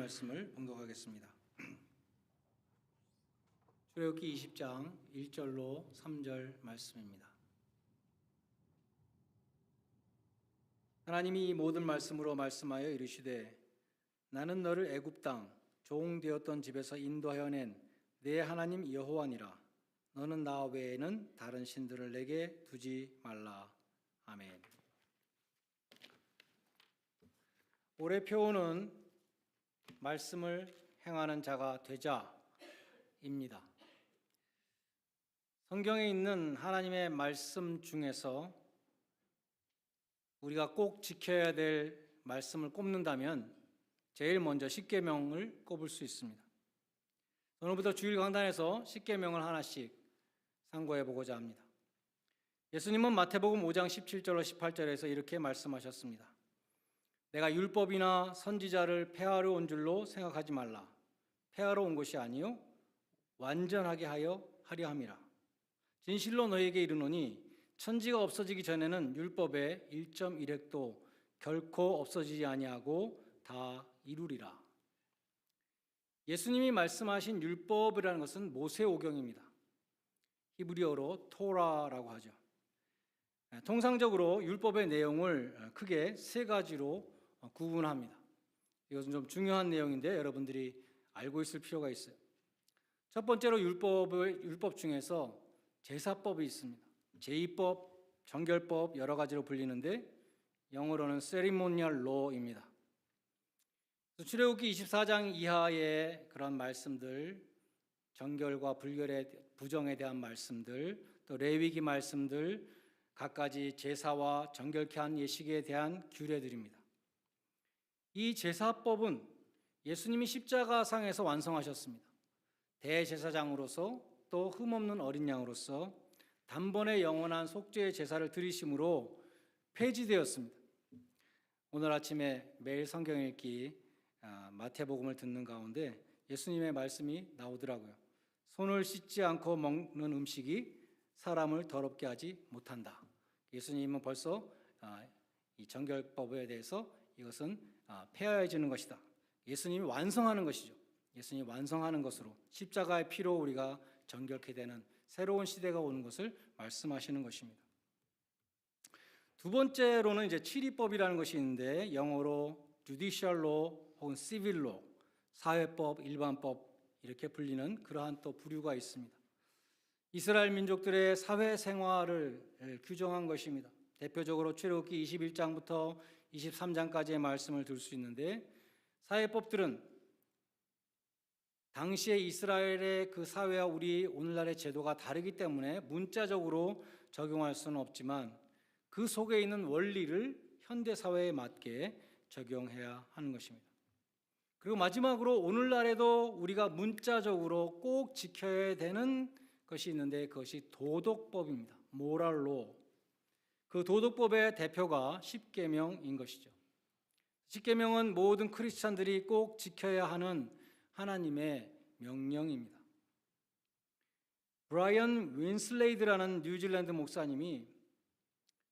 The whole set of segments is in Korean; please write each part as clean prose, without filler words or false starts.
말씀을 봉독하겠습니다. 출애굽기 20장 1절로 3절 말씀입니다. 하나님이 이 모든 말씀으로 말씀하여 이르시되 나는 너를 애굽 땅 종 되었던 집에서 인도하여 낸 내 하나님 여호와니라. 너는 나 외에는 다른 신들을 내게 두지 말라. 아멘. 올해 표어는 말씀을 행하는 자가 되자입니다. 성경에 있는 하나님의 말씀 중에서 우리가 꼭 지켜야 될 말씀을 꼽는다면 제일 먼저 십계명을 꼽을 수 있습니다. 오늘부터 주일 강단에서 십계명을 하나씩 상고해 보고자 합니다. 예수님은 마태복음 5장 17절로 18절에서 이렇게 말씀하셨습니다. 내가 율법이나 선지자를 폐하러 온 줄로 생각하지 말라. 폐하러 온 것이 아니요 완전하게 하려 함이라. 진실로 너희에게 이르노니 천지가 없어지기 전에는 율법의 1.1획도 결코 없어지지 아니하고 다 이루리라. 예수님이 말씀하신 율법이라는 것은 모세오경입니다. 히브리어로 토라라고 하죠. 통상적으로 율법의 내용을 크게 세 가지로 구분합니다. 이것은 좀 중요한 내용인데 여러분들이 알고 있을 필요가 있어요. 첫 번째로 율법 중에서 제사법이 있습니다. 제의법, 정결법 여러 가지로 불리는데 영어로는 ceremonial law입니다. 출애굽기 24장 이하의 그런 말씀들, 정결과 부정에 대한 말씀들, 또 레위기 말씀들, 갖가지 제사와 정결케 한 예식에 대한 규례들입니다. 이 제사법은 예수님이 십자가상에서 완성하셨습니다. 대제사장으로서 또 흠없는 어린 양으로서 단번에 영원한 속죄의 제사를 드리심으로 폐지되었습니다. 오늘 아침에 매일 성경 읽기 마태복음을 듣는 가운데 예수님의 말씀이 나오더라고요. 손을 씻지 않고 먹는 음식이 사람을 더럽게 하지 못한다. 예수님은 벌써 이 정결법에 대해서 이것은 폐하해지는 것이다. 예수님이 완성하는 것이죠. 예수님이 완성하는 것으로 십자가의 피로 우리가 정결케 되는 새로운 시대가 오는 것을 말씀하시는 것입니다. 두 번째로는 이제 칠의법이라는 것이 있는데 영어로 judicial law 혹은 civil law, 사회법, 일반법 이렇게 불리는 그러한 또 부류가 있습니다. 이스라엘 민족들의 사회생활을 규정한 것입니다. 대표적으로 출애굽기 21장부터 23장까지의 말씀을 들 수 있는데 사회법들은 당시에 이스라엘의 그 사회와 우리 오늘날의 제도가 다르기 때문에 문자적으로 적용할 수는 없지만 그 속에 있는 원리를 현대사회에 맞게 적용해야 하는 것입니다. 그리고 마지막으로 오늘날에도 우리가 문자적으로 꼭 지켜야 되는 것이 있는데 그것이 도덕법입니다. 모랄로. 그 도덕법의 대표가 십계명인 것이죠. 십계명은 모든 크리스찬들이 꼭 지켜야 하는 하나님의 명령입니다. 브라이언 윈슬레이드라는 뉴질랜드 목사님이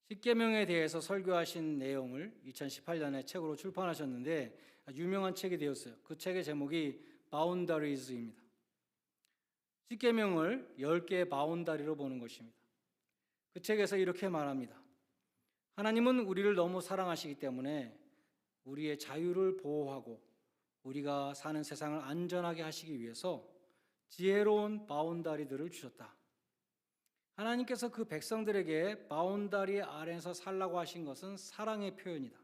십계명에 대해서 설교하신 내용을 2018년에 책으로 출판하셨는데 유명한 책이 되었어요. 그 책의 제목이 바운다리즈입니다. 십계명을 10개의 바운다리로 보는 것입니다. 그 책에서 이렇게 말합니다. 하나님은 우리를 너무 사랑하시기 때문에 우리의 자유를 보호하고 우리가 사는 세상을 안전하게 하시기 위해서 지혜로운 바운다리들을 주셨다. 하나님께서 그 백성들에게 바운다리 아래에서 살라고 하신 것은 사랑의 표현이다.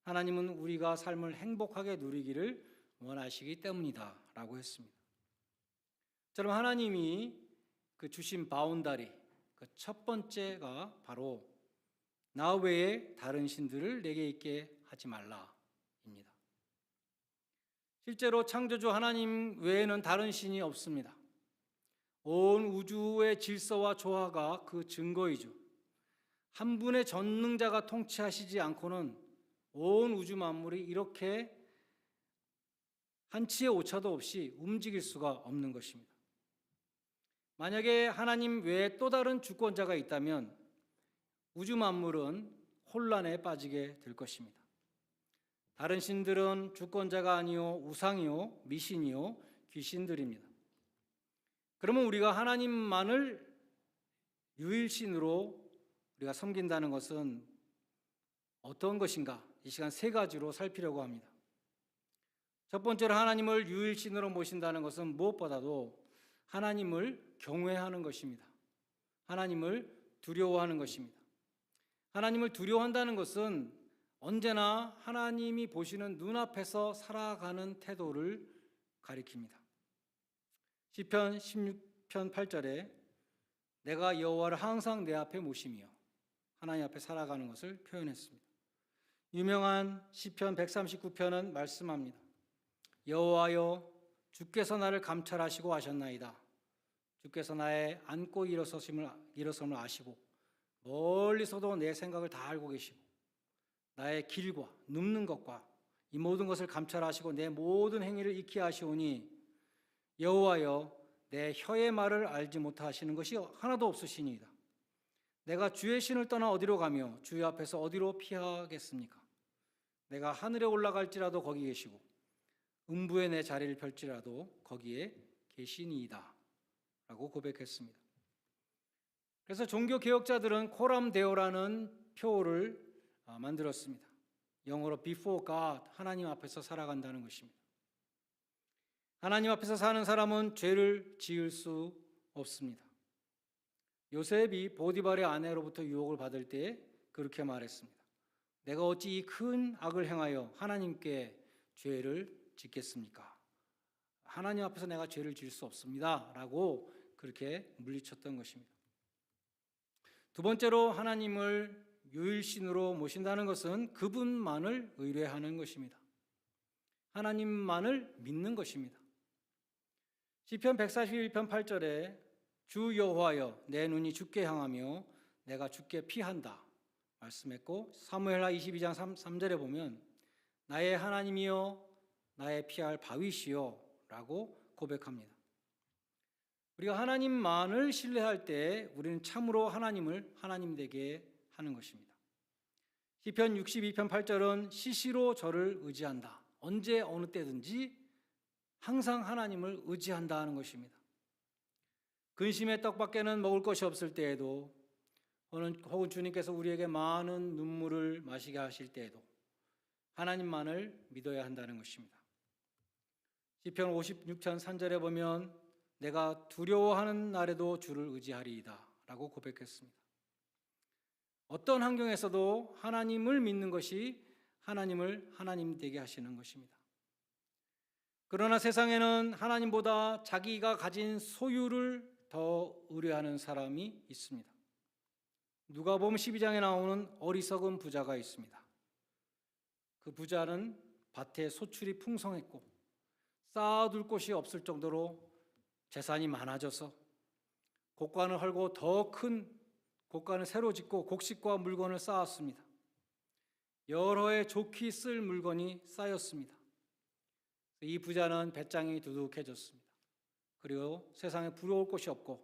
하나님은 우리가 삶을 행복하게 누리기를 원하시기 때문이다 라고 했습니다. 저는 하나님이 그 주신 바운다리, 그 첫 번째가 바로 나 외에 다른 신들을 내게 있게 하지 말라입니다. 실제로 창조주 하나님 외에는 다른 신이 없습니다. 온 우주의 질서와 조화가 그 증거이죠. 한 분의 전능자가 통치하시지 않고는 온 우주 만물이 이렇게 한치의 오차도 없이 움직일 수가 없는 것입니다. 만약에 하나님 외에 또 다른 주권자가 있다면 우주 만물은 혼란에 빠지게 될 것입니다. 다른 신들은 주권자가 아니요 우상이요 미신이요 귀신들입니다. 그러면 우리가 하나님만을 유일신으로 우리가 섬긴다는 것은 어떤 것인가? 이 시간 세 가지로 살피려고 합니다. 첫 번째로 하나님을 유일신으로 모신다는 것은 무엇보다도 하나님을 경외하는 것입니다. 하나님을 두려워하는 것입니다. 하나님을 두려워한다는 것은 언제나 하나님이 보시는 눈앞에서 살아가는 태도를 가리킵니다. 시편 16편 8절에 내가 여호와를 항상 내 앞에 모시며 하나님 앞에 살아가는 것을 표현했습니다. 유명한 시편 139편은 말씀합니다. 여호와여 주께서 나를 감찰하시고 아셨나이다. 주께서 나의 앉고 일어섬을 아시고 멀리서도 내 생각을 다 알고 계시고 나의 길과 눕는 것과 이 모든 것을 감찰하시고 내 모든 행위를 익히 아시오니 여호와여 내 혀의 말을 알지 못하시는 것이 하나도 없으시니이다. 내가 주의 신을 떠나 어디로 가며 주의 앞에서 어디로 피하겠습니까? 내가 하늘에 올라갈지라도 거기 계시고 음부에 내 자리를 펼지라도 거기에 계시니이다 라고 고백했습니다. 그래서 종교개혁자들은 코람데오라는 표어를 만들었습니다. 영어로 before God, 하나님 앞에서 살아간다는 것입니다. 하나님 앞에서 사는 사람은 죄를 지을 수 없습니다. 요셉이 보디발의 아내로부터 유혹을 받을 때 그렇게 말했습니다. 내가 어찌 이 큰 악을 행하여 하나님께 죄를 짓겠습니까? 하나님 앞에서 내가 죄를 지을 수 없습니다 라고 그렇게 물리쳤던 것입니다. 두 번째로 하나님을 유일신으로 모신다는 것은 그분만을 의뢰하는 것입니다. 하나님만을 믿는 것입니다. 시편 141편 8절에 주 여호와여 내 눈이 주께 향하며 내가 주께 피한다 말씀했고 사무엘하 22장 3절에 보면 나의 하나님이여 나의 피할 바위시여 라고 고백합니다. 우리가 하나님만을 신뢰할 때 우리는 참으로 하나님을 하나님 되게 하는 것입니다. 시편 62편 8절은 시시로 저를 의지한다. 언제 어느 때든지 항상 하나님을 의지한다 하는 것입니다. 근심의 떡밖에는 먹을 것이 없을 때에도 혹은 주님께서 우리에게 많은 눈물을 마시게 하실 때에도 하나님만을 믿어야 한다는 것입니다. 시편 56편 3절에 보면 내가 두려워하는 날에도 주를 의지하리이다 라고 고백했습니다. 어떤 환경에서도 하나님을 믿는 것이 하나님을 하나님 되게 하시는 것입니다. 그러나 세상에는 하나님보다 자기가 가진 소유를 더 의뢰하는 사람이 있습니다. 누가복음 12장에 나오는 어리석은 부자가 있습니다. 그 부자는 밭에 소출이 풍성했고 쌓아둘 곳이 없을 정도로 재산이 많아져서 곡간을 헐고 더 큰 곡간을 새로 짓고 곡식과 물건을 쌓았습니다. 여러 해 좋게 쓸 물건이 쌓였습니다. 이 부자는 배짱이 두둑해졌습니다. 그리고 세상에 부러울 곳이 없고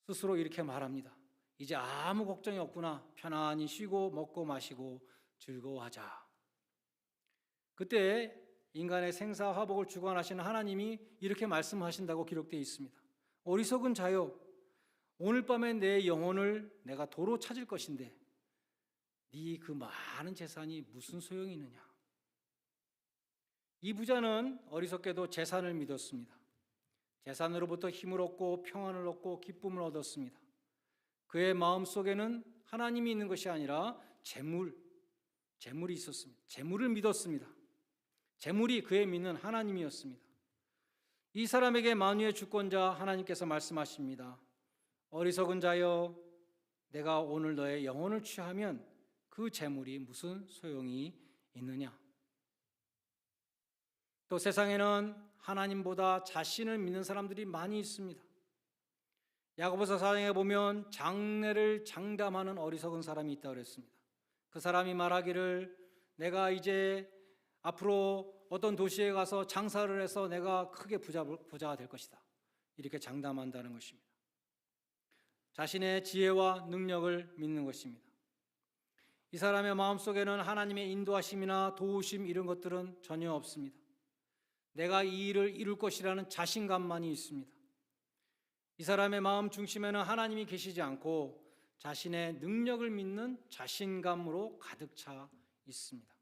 스스로 이렇게 말합니다. 이제 아무 걱정이 없구나. 편안히 쉬고 먹고 마시고 즐거워하자. 그때 인간의 생사화복을 주관하시는 하나님이 이렇게 말씀하신다고 기록되어 있습니다. 어리석은 자여, 오늘 밤에 내 영혼을 내가 도로 찾을 것인데 네 그 많은 재산이 무슨 소용이 있느냐. 이 부자는 어리석게도 재산을 믿었습니다. 재산으로부터 힘을 얻고 평안을 얻고 기쁨을 얻었습니다. 그의 마음속에는 하나님이 있는 것이 아니라 재물이 있었습니다. 재물을 믿었습니다. 재물이 그의 믿는 하나님이었습니다. 이 사람에게 만유의 주권자 하나님께서 말씀하십니다. 어리석은 자여, 내가 오늘 너의 영혼을 취하면 그 재물이 무슨 소용이 있느냐. 또 세상에는 하나님보다 자신을 믿는 사람들이 많이 있습니다. 야고보서 4장에 보면 장래를 장담하는 어리석은 사람이 있다고 그랬습니다. 그 사람이 말하기를 내가 이제 앞으로 어떤 도시에 가서 장사를 해서 내가 크게 부자가 될 것이다. 이렇게 장담한다는 것입니다. 자신의 지혜와 능력을 믿는 것입니다. 이 사람의 마음속에는 하나님의 인도하심이나 도우심 이런 것들은 전혀 없습니다. 내가 이 일을 이룰 것이라는 자신감만이 있습니다. 이 사람의 마음 중심에는 하나님이 계시지 않고 자신의 능력을 믿는 자신감으로 가득 차 있습니다.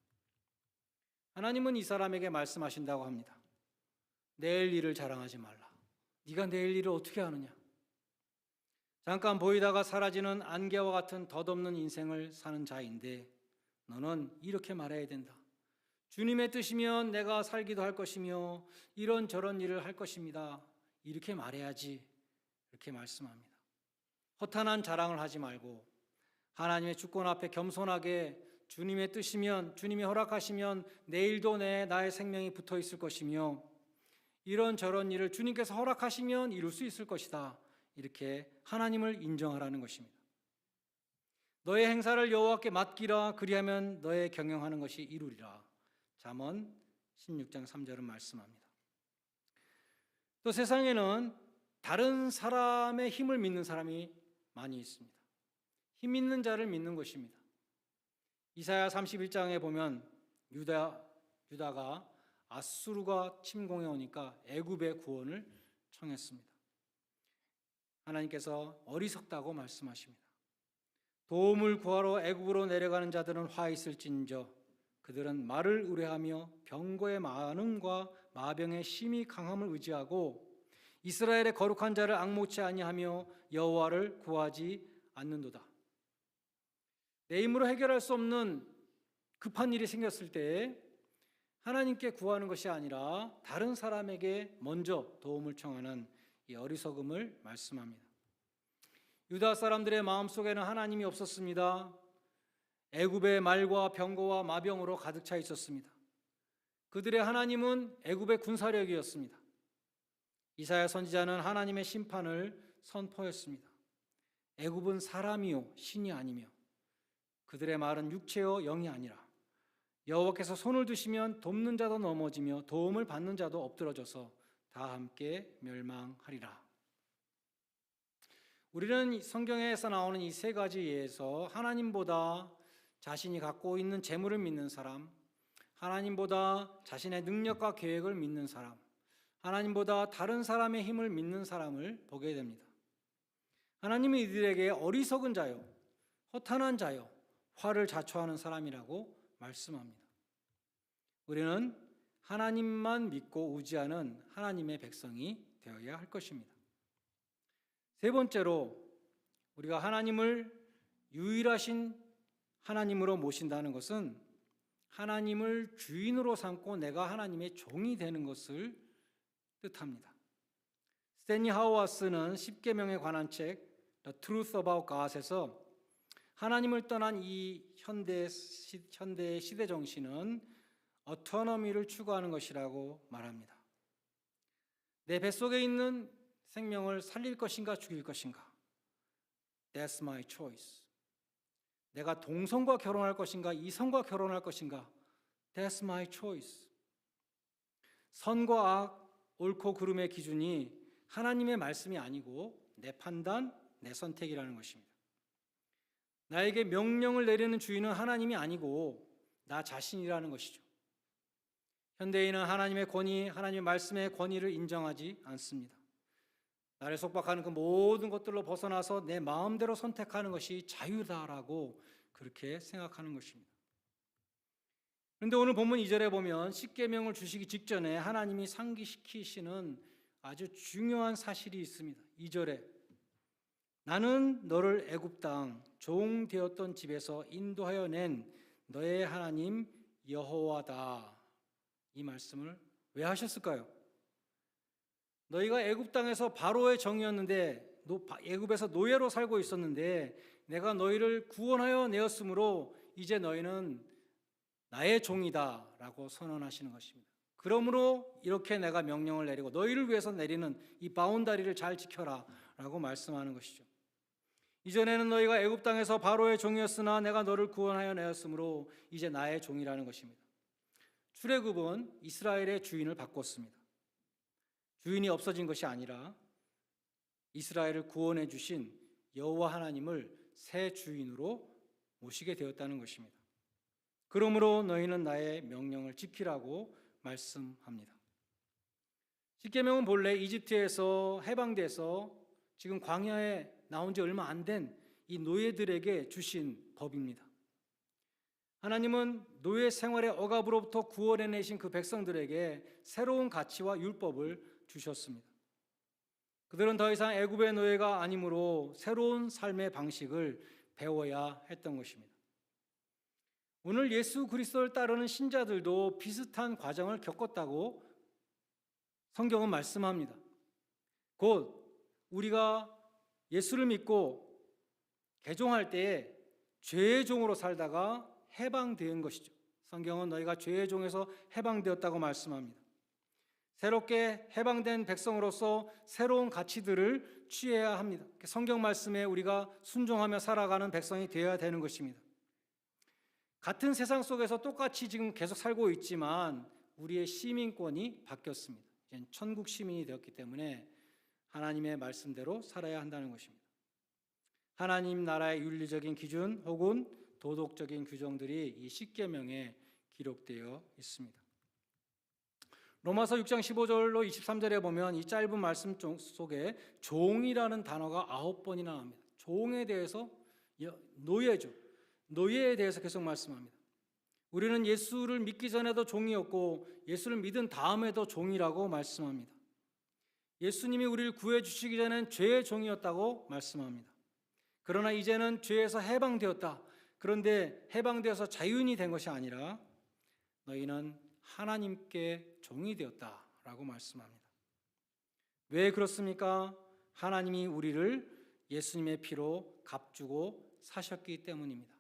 하나님은 이 사람에게 말씀하신다고 합니다. 내일 일을 자랑하지 말라. 네가 내일 일을 어떻게 아느냐? 잠깐 보이다가 사라지는 안개와 같은 덧없는 인생을 사는 자인데 너는 이렇게 말해야 된다. 주님의 뜻이면 내가 살기도 할 것이며 이런저런 일을 할 것입니다. 이렇게 말해야지. 이렇게 말씀합니다. 허탄한 자랑을 하지 말고 하나님의 주권 앞에 겸손하게 주님의 뜻이면, 주님이 허락하시면 내일도 나의 생명이 붙어 있을 것이며 이런저런 일을 주님께서 허락하시면 이룰 수 있을 것이다. 이렇게 하나님을 인정하라는 것입니다. 너의 행사를 여호와께 맡기라. 그리하면 너의 경영하는 것이 이루리라. 잠언 16장 3절은 말씀합니다. 또 세상에는 다른 사람의 힘을 믿는 사람이 많이 있습니다. 힘 있는 자를 믿는 것입니다. 이사야 31장에 보면 유다가 아수르가 침공해 오니까 애굽의 구원을 청했습니다. 하나님께서 어리석다고 말씀하십니다. 도움을 구하러 애굽으로 내려가는 자들은 화 있을진저 그들은 말을 의뢰하며 병거의 많음과 마병의 심히 강함을 의지하고 이스라엘의 거룩한 자를 앙목치 아니하며 여호와를 구하지 않는도다. 내 힘으로 해결할 수 없는 급한 일이 생겼을 때 하나님께 구하는 것이 아니라 다른 사람에게 먼저 도움을 청하는 이 어리석음을 말씀합니다. 유다 사람들의 마음속에는 하나님이 없었습니다. 애굽의 말과 병거와 마병으로 가득 차 있었습니다. 그들의 하나님은 애굽의 군사력이었습니다. 이사야 선지자는 하나님의 심판을 선포했습니다. 애굽은 사람이요 신이 아니며 그들의 말은 육체요 영이 아니라 여호와께서 손을 드시면 돕는 자도 넘어지며 도움을 받는 자도 엎드러져서 다 함께 멸망하리라. 우리는 성경에서 나오는 이 세 가지 예에서 하나님보다 자신이 갖고 있는 재물을 믿는 사람, 하나님보다 자신의 능력과 계획을 믿는 사람, 하나님보다 다른 사람의 힘을 믿는 사람을 보게 됩니다. 하나님은 이들에게 어리석은 자요, 허탄한 자요, 화를 자초하는 사람이라고 말씀합니다. 우리는 하나님만 믿고 의지하는 하나님의 백성이 되어야 할 것입니다. 세 번째로 우리가 하나님을 유일하신 하나님으로 모신다는 것은 하나님을 주인으로 삼고 내가 하나님의 종이 되는 것을 뜻합니다. 스탠리 하우아스는 십계명에 관한 책 The Truth About God에서 하나님을 떠난 이 현대의 시대 정신은 어토노미를 추구하는 것이라고 말합니다. 내 뱃속에 있는 생명을 살릴 것인가 죽일 것인가? That's my choice. 내가 동성과 결혼할 것인가 이성과 결혼할 것인가? That's my choice. 선과 악, 옳고 그름의 기준이 하나님의 말씀이 아니고 내 판단, 내 선택이라는 것입니다. 나에게 명령을 내리는 주인은 하나님이 아니고 나 자신이라는 것이죠. 현대인은 하나님의 권위, 하나님의 말씀의 권위를 인정하지 않습니다. 나를 속박하는 그 모든 것들로 벗어나서 내 마음대로 선택하는 것이 자유다라고 그렇게 생각하는 것입니다. 그런데 오늘 본문 2절에 보면 십계명을 주시기 직전에 하나님이 상기시키시는 아주 중요한 사실이 있습니다. 2절에 나는 너를 애굽 땅 종 되었던 집에서 인도하여 낸 너의 하나님 여호와다. 이 말씀을 왜 하셨을까요? 너희가 애굽 땅에서 바로의 정이었는데 애굽에서 노예로 살고 있었는데 내가 너희를 구원하여 내었으므로 이제 너희는 나의 종이다라고 선언하시는 것입니다. 그러므로 이렇게 내가 명령을 내리고 너희를 위해서 내리는 이 바운다리를 잘 지켜라라고 말씀하는 것이죠. 이전에는 너희가 애굽 땅에서 바로의 종이었으나 내가 너를 구원하여 내었으므로 이제 나의 종이라는 것입니다. 출애굽은 이스라엘의 주인을 바꿨습니다. 주인이 없어진 것이 아니라 이스라엘을 구원해 주신 여호와 하나님을 새 주인으로 모시게 되었다는 것입니다. 그러므로 너희는 나의 명령을 지키라고 말씀합니다. 십계명은 본래 이집트에서 해방돼서 지금 광야에 나온 지 얼마 안 된 이 노예들에게 주신 법입니다. 하나님은 노예 생활의 억압으로부터 구원해내신 그 백성들에게 새로운 가치와 율법을 주셨습니다. 그들은 더 이상 애굽의 노예가 아니므로 새로운 삶의 방식을 배워야 했던 것입니다. 오늘 예수 그리스도를 따르는 신자들도 비슷한 과정을 겪었다고 성경은 말씀합니다. 곧 우리가 예수를 믿고 개종할 때에 죄의 종으로 살다가 해방된 것이죠. 성경은 너희가 죄의 종에서 해방되었다고 말씀합니다. 새롭게 해방된 백성으로서 새로운 가치들을 취해야 합니다. 성경 말씀에 우리가 순종하며 살아가는 백성이 되어야 되는 것입니다. 같은 세상 속에서 똑같이 지금 계속 살고 있지만 우리의 시민권이 바뀌었습니다. 이제 천국 시민이 되었기 때문에 하나님의 말씀대로 살아야 한다는 것입니다. 하나님 나라의 윤리적인 기준 혹은 도덕적인 규정들이 이 십계명에 기록되어 있습니다. 로마서 6장 15절로 23절에 보면 이 짧은 말씀 속에 종이라는 단어가 9번이나 나옵니다. 종에 대해서, 노예죠. 노예에 대해서 계속 말씀합니다. 우리는 예수를 믿기 전에도 종이었고 예수를 믿은 다음에도 종이라고 말씀합니다. 예수님이 우리를 구해 주시기 전엔 죄의 종이었다고 말씀합니다. 그러나 이제는 죄에서 해방되었다. 그런데 해방되어서 자유인이 된 것이 아니라 너희는 하나님께 종이 되었다라고 말씀합니다. 왜 그렇습니까? 하나님이 우리를 예수님의 피로 값주고 사셨기 때문입니다.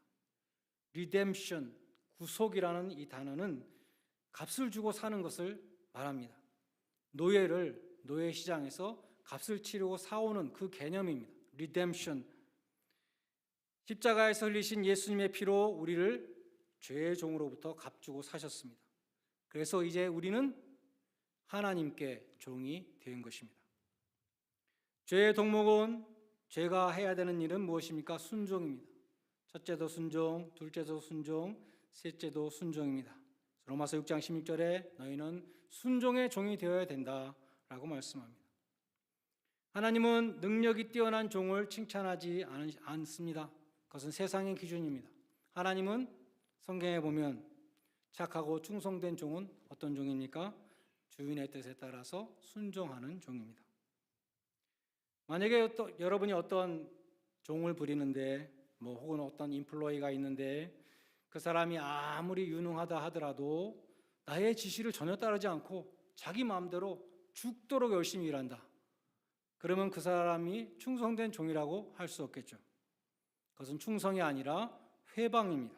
리뎀션, 구속이라는 이 단어는 값을 주고 사는 것을 말합니다. 노예 시장에서 값을 치르고 사오는 그 개념입니다. 리뎀션. 십자가에서 흘리신 예수님의 피로 우리를 죄의 종으로부터 값주고 사셨습니다. 그래서 이제 우리는 하나님께 종이 된 것입니다. 죄의 덕목은 죄가 해야 되는 일은 무엇입니까? 순종입니다. 첫째도 순종, 둘째도 순종, 셋째도 순종입니다. 로마서 6장 16절에 너희는 순종의 종이 되어야 된다라고 말씀합니다. 하나님은 능력이 뛰어난 종을 칭찬하지 않습니다. 그것은 세상의 기준입니다. 하나님은 성경에 보면 착하고 충성된 종은 어떤 종입니까? 주인의 뜻에 따라서 순종하는 종입니다. 만약에 여러분이 어떤 종을 부리는데 혹은 어떤 인플로이가 있는데 그 사람이 아무리 유능하다 하더라도 나의 지시를 전혀 따르지 않고 자기 마음대로 죽도록 열심히 일한다. 그러면 그 사람이 충성된 종이라고 할 수 없겠죠. 그것은 충성이 아니라 회방입니다.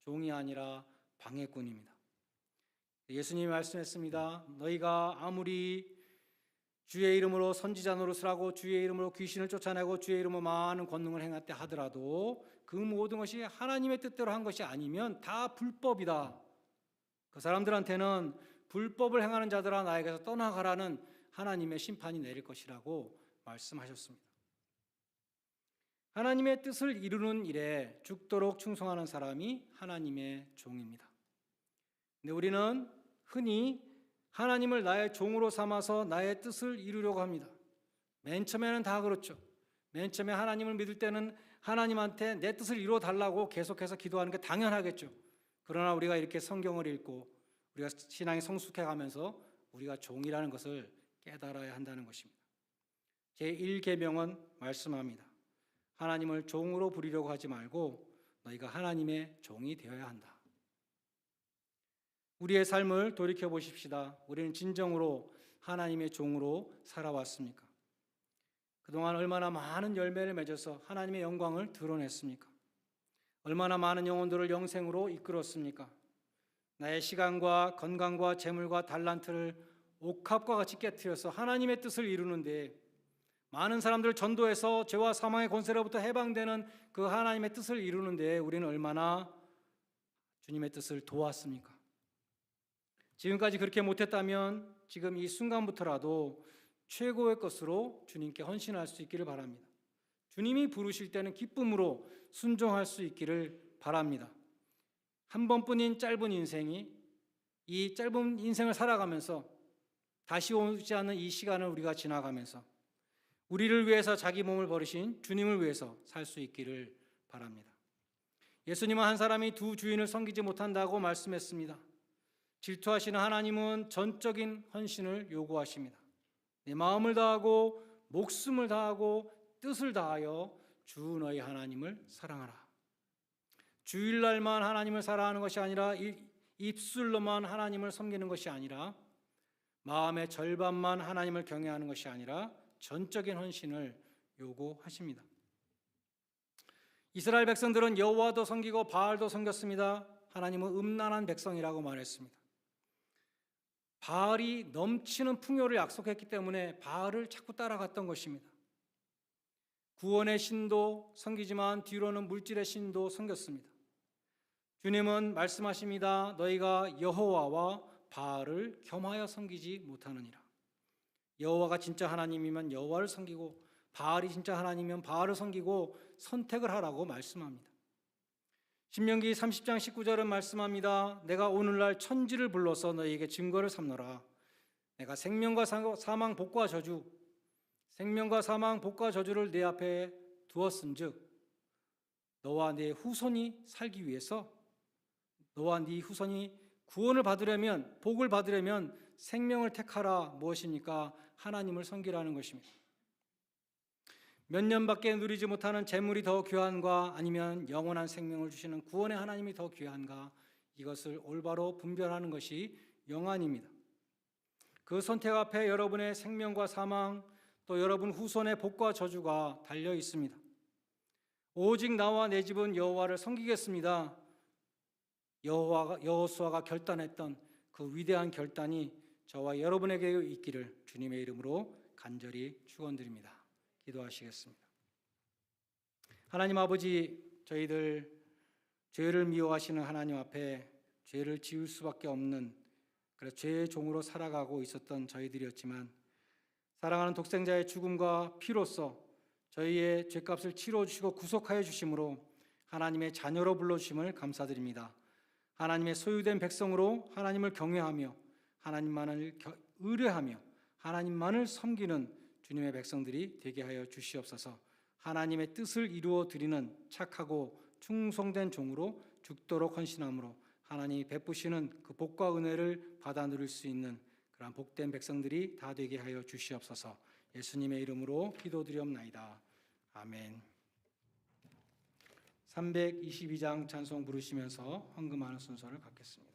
종이 아니라 방해꾼입니다. 예수님이 말씀했습니다. 너희가 아무리 주의 이름으로 선지자 노릇을 하고 주의 이름으로 귀신을 쫓아내고 주의 이름으로 많은 권능을 행했다 하더라도 그 모든 것이 하나님의 뜻대로 한 것이 아니면 다 불법이다. 그 사람들한테는 불법을 행하는 자들아 나에게서 떠나가라는 하나님의 심판이 내릴 것이라고 말씀하셨습니다. 하나님의 뜻을 이루는 일에 죽도록 충성하는 사람이 하나님의 종입니다. 근데 우리는 흔히 하나님을 나의 종으로 삼아서 나의 뜻을 이루려고 합니다. 맨 처음에는 다 그렇죠. 맨 처음에 하나님을 믿을 때는 하나님한테 내 뜻을 이루어 달라고 계속해서 기도하는 게 당연하겠죠. 그러나 우리가 이렇게 성경을 읽고 우리가 신앙이 성숙해 가면서 우리가 종이라는 것을 깨달아야 한다는 것입니다. 제1계명은 말씀합니다. 하나님을 종으로 부리려고 하지 말고 너희가 하나님의 종이 되어야 한다. 우리의 삶을 돌이켜 보십시다. 우리는 진정으로 하나님의 종으로 살아왔습니까? 그동안 얼마나 많은 열매를 맺어서 하나님의 영광을 드러냈습니까? 얼마나 많은 영혼들을 영생으로 이끌었습니까? 나의 시간과 건강과 재물과 달란트를 옥합과 같이 깨트려서 하나님의 뜻을 이루는데 많은 사람들을 전도해서 죄와 사망의 권세로부터 해방되는 그 하나님의 뜻을 이루는데 우리는 얼마나 주님의 뜻을 도왔습니까? 지금까지 그렇게 못했다면 지금 이 순간부터라도 최고의 것으로 주님께 헌신할 수 있기를 바랍니다. 주님이 부르실 때는 기쁨으로 순종할 수 있기를 바랍니다. 한 번뿐인 짧은 인생이 이 짧은 인생을 살아가면서 다시 오지 않는 이 시간을 우리가 지나가면서 우리를 위해서 자기 몸을 버리신 주님을 위해서 살 수 있기를 바랍니다. 예수님은 한 사람이 두 주인을 섬기지 못한다고 말씀했습니다. 질투하시는 하나님은 전적인 헌신을 요구하십니다. 내 마음을 다하고 목숨을 다하고 뜻을 다하여 주 너희 하나님을 사랑하라. 주일날만 하나님을 사랑하는 것이 아니라 입술로만 하나님을 섬기는 것이 아니라 마음의 절반만 하나님을 경외하는 것이 아니라 전적인 헌신을 요구하십니다. 이스라엘 백성들은 여호와도 섬기고 바알도 섬겼습니다. 하나님은 음란한 백성이라고 말했습니다. 바알이 넘치는 풍요를 약속했기 때문에 바알을 자꾸 따라갔던 것입니다. 구원의 신도 섬기지만 뒤로는 물질의 신도 섬겼습니다. 주님은 말씀하십니다. 너희가 여호와와 바알을 겸하여 섬기지 못하느니라. 여호와가 진짜 하나님이면 여호와를 섬기고 바알이 진짜 하나님이면 바알을 섬기고 선택을 하라고 말씀합니다. 신명기 30장 19절은 말씀합니다. 내가 오늘날 천지를 불러서 너희에게 증거를 삼노라. 내가 생명과 사망 복과 저주 생명과 사망 복과 저주를 내 앞에 두었은즉 너와 네 후손이 살기 위해서 너와 네 후손이 구원을 받으려면 복을 받으려면 생명을 택하라. 무엇입니까? 하나님을 섬기라는 것입니다. 몇 년밖에 누리지 못하는 재물이 더 귀한가 아니면 영원한 생명을 주시는 구원의 하나님이 더 귀한가 이것을 올바로 분별하는 것이 영안입니다. 그 선택 앞에 여러분의 생명과 사망 또 여러분 후손의 복과 저주가 달려 있습니다. 오직 나와 내 집은 여호와를 섬기겠습니다. 여호수아가 결단했던 그 위대한 결단이 저와 여러분에게 있기를 주님의 이름으로 간절히 축원드립니다. 기도하시겠습니다. 하나님 아버지, 저희들 죄를 미워하시는 하나님 앞에 죄를 지을 수밖에 없는 그래서 죄의 종으로 살아가고 있었던 저희들이었지만 사랑하는 독생자의 죽음과 피로써 저희의 죄값을 치러주시고 구속하여 주심으로 하나님의 자녀로 불러주심을 감사드립니다. 하나님의 소유된 백성으로 하나님을 경외하며 하나님만을 의뢰하며 하나님만을 섬기는 주님의 백성들이 되게 하여 주시옵소서. 하나님의 뜻을 이루어 드리는 착하고 충성된 종으로 죽도록 헌신함으로 하나님이 베푸시는 그 복과 은혜를 받아 누릴 수 있는 그러한 복된 백성들이 다 되게 하여 주시옵소서. 예수님의 이름으로 기도드리옵나이다. 아멘. 322장 찬송 부르시면서 헌금하는 순서를 갖겠습니다.